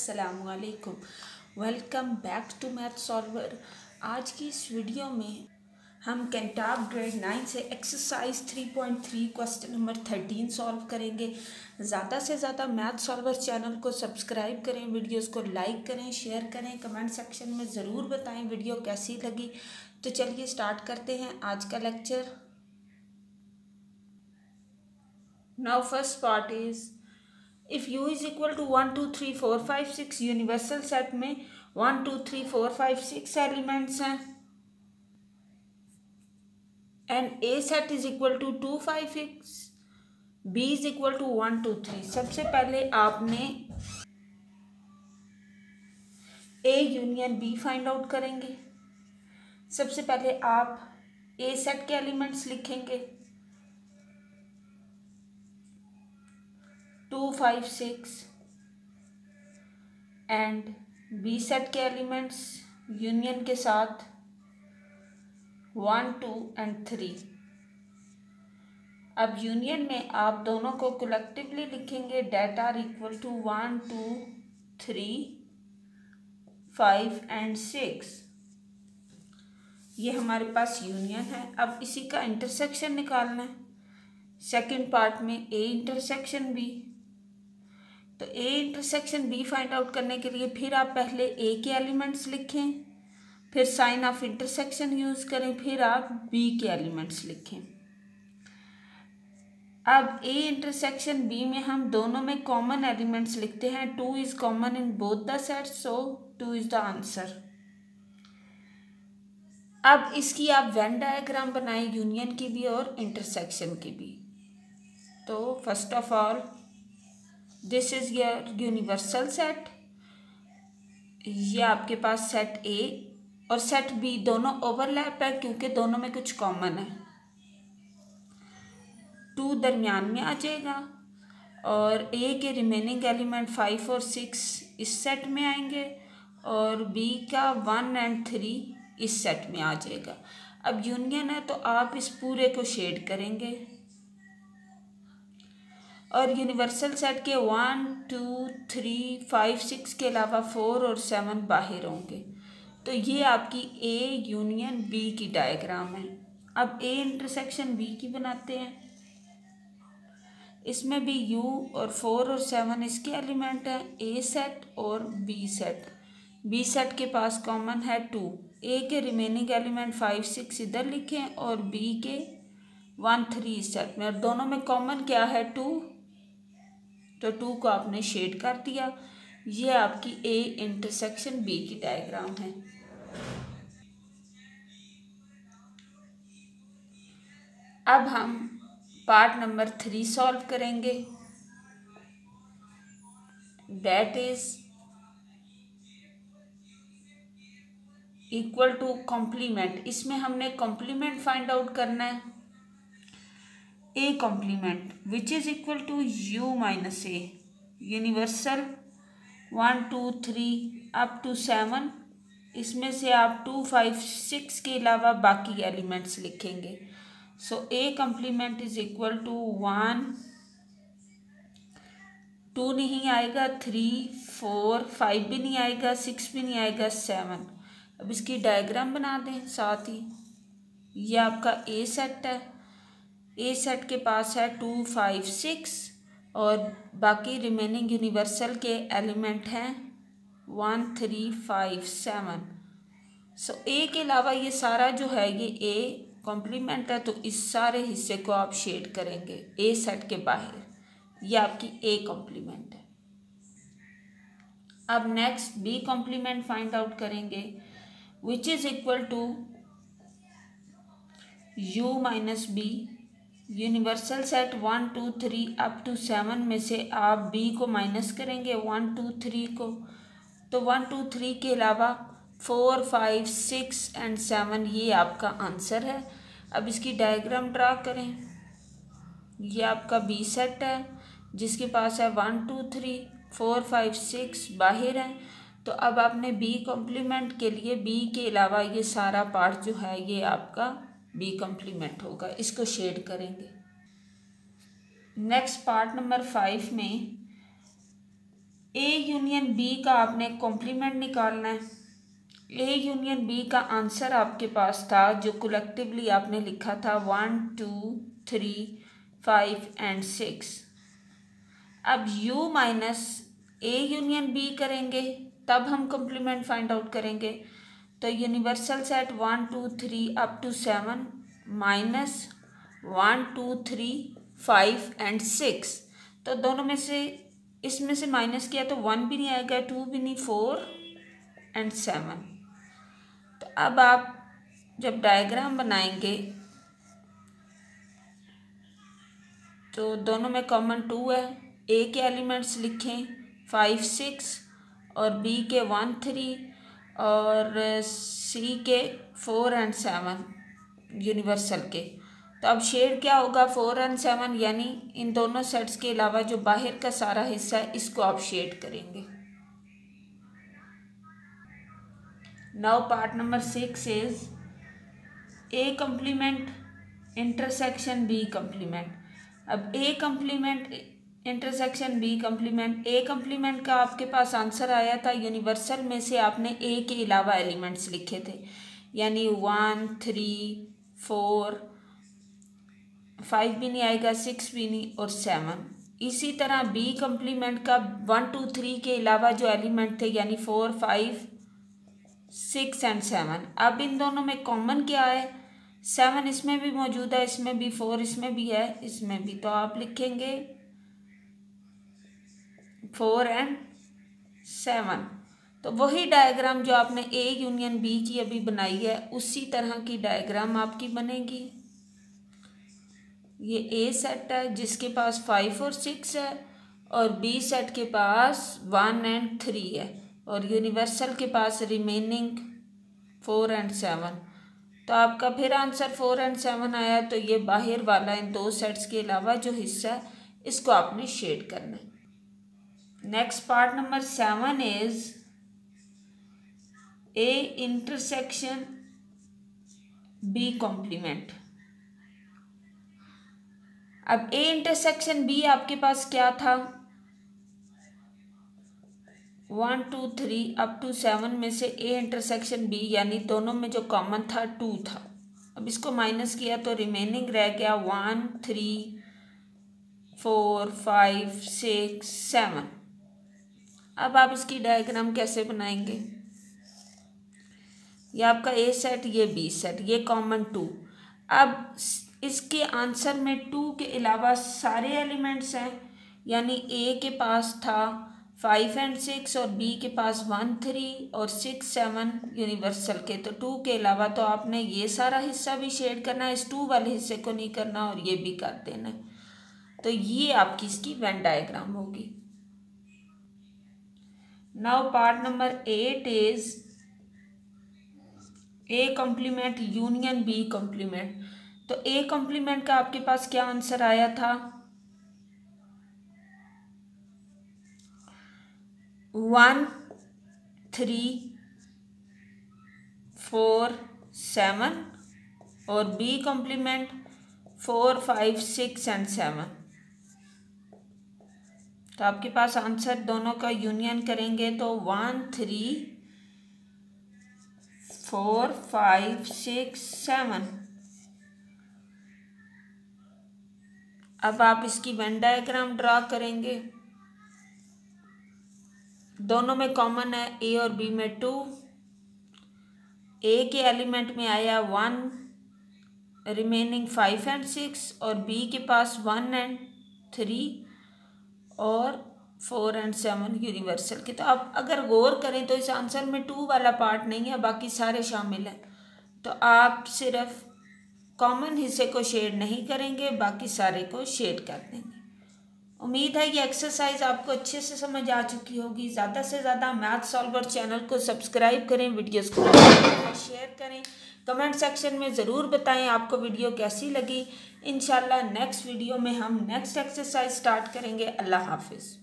अस्सलामुअलैकुम। Welcome back to math solver. आज की इस वीडियो में हम कैंटाब ग्रेड 9 से एक्सरसाइज 3.3 क्वेश्चन नंबर 13 सॉल्व करेंगे। ज़्यादा से ज़्यादा मैथ सॉल्वर चैनल को सब्सक्राइब करें, वीडियोस को लाइक करें, शेयर करें, कमेंट सेक्शन में ज़रूर बताएं वीडियो कैसी लगी। तो चलिए स्टार्ट करते हैं आज का lecture. Now first part is if u is equal to 1 2 3 4 5 6 universal set में 1 2 3 4 5 6 एलिमेंट्स हैं and A set is equal to 2 5 6, B is equal to 1 2 3। सबसे पहले आपने A union B find out करेंगे। सबसे पहले आप ए सेट के एलिमेंट्स लिखेंगे 2 5 6 एंड बी सेट के एलिमेंट्स यूनियन के साथ 1 2 एंड 3। अब यूनियन में आप दोनों को कलेक्टिवली लिखेंगे that are equal to 1 2 3 5 and 6। ये हमारे पास यूनियन है। अब इसी का इंटरसेक्शन निकालना है। सेकंड पार्ट में ए इंटरसेक्शन बी। तो A intersection B find out करने के लिए फिर आप पहले ए के एलिमेंट्स लिखें, फिर साइन ऑफ इंटरसेक्शन यूज़ करें, फिर आप बी के एलिमेंट्स लिखें। अब ए इंटरसेक्शन बी में हम दोनों में कॉमन एलिमेंट्स लिखते हैं। 2 is common in both the sets, so 2 is the answer. अब इसकी आप वेन डायग्राम बनाएं यूनियन की भी और इंटरसेक्शन की भी। तो first of all this is your universal set. ये आपके पास सेट ए और सेट बी दोनों ओवरलैप है क्योंकि दोनों में कुछ कॉमन है। 2 दरमियान में आ जाएगा और ए के रिमेनिंग एलिमेंट 5 और 6 इस सेट में आएंगे और बी का 1 एंड 3 इस सेट में आ जाएगा। अब यूनियन है तो आप इस पूरे को शेड करेंगे और यूनिवर्सल सेट के 1 2 3 5 6 के अलावा 4 और 7 बाहर होंगे। तो ये आपकी ए यूनियन बी की डायग्राम है। अब ए इंटरसेक्शन बी की बनाते हैं। इसमें भी यू और 4 और 7 इसके एलिमेंट हैं, ए सेट और बी सेट। बी सेट के पास कॉमन है 2। ए के रिमेनिंग एलिमेंट 5 6 इधर लिखें और बी के 1 3 इस सेट में, और दोनों में कॉमन क्या है 2, तो 2 को आपने शेड कर दिया। ये आपकी ए इंटरसेक्शन बी की डायग्राम है। अब हम पार्ट नंबर 3 सॉल्व करेंगे। That is equal to complement. इसमें हमने कॉम्प्लीमेंट फाइंड आउट करना है। A complement which is equal to U minus A. Universal 1 2 3 up to 7। इसमें से आप 2 5 6 के अलावा बाकी एलिमेंट्स लिखेंगे। So A complement is equal to 1 2 नहीं आएगा, 3 4 5 भी नहीं आएगा, 6 भी नहीं आएगा, 7। अब इसकी डायग्राम बना दें साथ ही। ये आपका ए सेट है। ए सेट के पास है 2 5 6 और बाकी रिमेनिंग यूनिवर्सल के एलिमेंट हैं 1 3 5 7। सो ए के अलावा ये सारा जो है ये ए कॉम्प्लीमेंट है, तो इस सारे हिस्से को आप शेड करेंगे ए सेट के बाहर। ये आपकी ए कॉम्प्लीमेंट है। अब next B complement find out करेंगे which is equal to U minus B. Universal set 1 2 3 up to 7 में से आप बी को माइनस करेंगे 1 2 3 को, तो 1 2 3 के अलावा 4 5 6 एंड 7 ये आपका आंसर है। अब इसकी डायग्राम ड्रा करें। ये आपका बी सेट है जिसके पास है 1 2 3 4 5 6 बाहर हैं। तो अब आपने बी कॉम्प्लीमेंट के लिए बी के अलावा ये सारा पार्ट जो है ये आपका बी कॉम्प्लीमेंट होगा। इसको शेड करेंगे। नेक्स्ट पार्ट नंबर 5 में ए यूनियन बी का आपने कॉम्प्लीमेंट निकालना है। ए यूनियन बी का आंसर आपके पास था जो कलेक्टिवली आपने लिखा था 1 2 3 5 एंड 6। अब u minus A union B करेंगे तब हम कॉम्प्लीमेंट फाइंड आउट करेंगे। तो universal set 1 2 3 up to 7 minus 1 2 3 5 and 6। तो दोनों में से इसमें से माइनस किया तो 1 भी नहीं आएगा, 2 भी नहीं, 4 एंड 7। तो अब आप जब डायग्राम बनाएंगे तो दोनों में कॉमन 2 है। ए के एलिमेंट्स लिखें 5 6 और बी के 1 3 और सी के 4 एंड 7 यूनिवर्सल के। तो अब शेड क्या होगा 4 एंड 7, यानी इन दोनों सेट्स के अलावा जो बाहर का सारा हिस्सा है इसको आप शेड करेंगे। Now part number 6 is A complement intersection B complement. अब A complement intersection B complement, A complement का आपके पास आंसर आया था यूनिवर्सल में से आपने ए के अलावा एलिमेंट्स लिखे थे, यानी 1 3 4 5 भी नहीं आएगा, 6 भी नहीं और 7। इसी तरह बी कम्प्लीमेंट का 1 2 3 के अलावा जो एलिमेंट थे यानी 4 5 6 एंड 7। अब इन दोनों में कॉमन क्या है, 7 इसमें भी मौजूद है, इसमें भी, 4 इसमें भी है, इसमें भी। तो आप लिखेंगे 4 एंड 7। तो वही डायग्राम जो आपने ए यूनियन बी की अभी बनाई है उसी तरह की डायग्राम आपकी बनेगी। ये ए सेट है जिसके पास 5 और 6 है और बी सेट के पास 1 एंड 3 है और यूनिवर्सल के पास रिमेनिंग 4 एंड 7। तो आपका फिर आंसर 4 एंड 7 आया। तो ये बाहर वाला इन दो सेट्स के अलावा जो हिस्सा है इसको आपने शेड करना है। Next part number 7 is A intersection B complement. अब ए इंटरसेक्शन बी आपके पास क्या था, 1 2 3 अप टू 7 में से ए इंटरसेक्शन बी यानी दोनों में जो कॉमन था 2 था। अब इसको माइनस किया तो रिमेनिंग रह गया 1 3 4 5 6 7। अब आप इसकी डायग्राम कैसे बनाएंगे, ये आपका ए सेट, ये बी सेट, ये कॉमन 2। अब इसके आंसर में 2 के अलावा सारे एलिमेंट्स हैं, यानी ए के पास था 5 एंड 6 और बी के पास 1 3 और 6 7 यूनिवर्सल के। तो 2 के अलावा तो आपने ये सारा हिस्सा भी शेड करना है, इस 2 वाले हिस्से को नहीं करना और ये भी कर देना है। तो ये आपकी इसकी वेन डायग्राम होगी। Now part number 8 is A complement union B complement. तो ए कॉम्प्लीमेंट का आपके पास क्या आंसर आया था, 1 3 4 7 और बी कॉम्प्लीमेंट 4 5 6 एंड 7। तो आपके पास आंसर दोनों का यूनियन करेंगे तो 1 3 4 5 6 7। अब आप इसकी वेन डायग्राम ड्रा करेंगे। दोनों में कॉमन है ए और बी में 2। ए के एलिमेंट में आया 1, रिमेनिंग 5 एंड 6 और बी के पास 1 एंड 3 और 4 एंड 7 यूनिवर्सल के। तो आप अगर गौर करें तो इस आंसर में 2 वाला पार्ट नहीं है, बाकी सारे शामिल हैं। तो आप सिर्फ कॉमन हिस्से को शेड नहीं करेंगे, बाकी सारे को शेड कर देंगे। उम्मीद है ये एक्सरसाइज आपको अच्छे से समझ आ चुकी होगी। ज़्यादा से ज़्यादा मैथ सॉल्वर चैनल को सब्सक्राइब करें, वीडियोस को शेयर करें, कमेंट सेक्शन में ज़रूर बताएं आपको वीडियो कैसी लगी। इंशाल्लाह नेक्स्ट वीडियो में हम नेक्स्ट एक्सरसाइज स्टार्ट करेंगे। अल्लाह हाफिज़।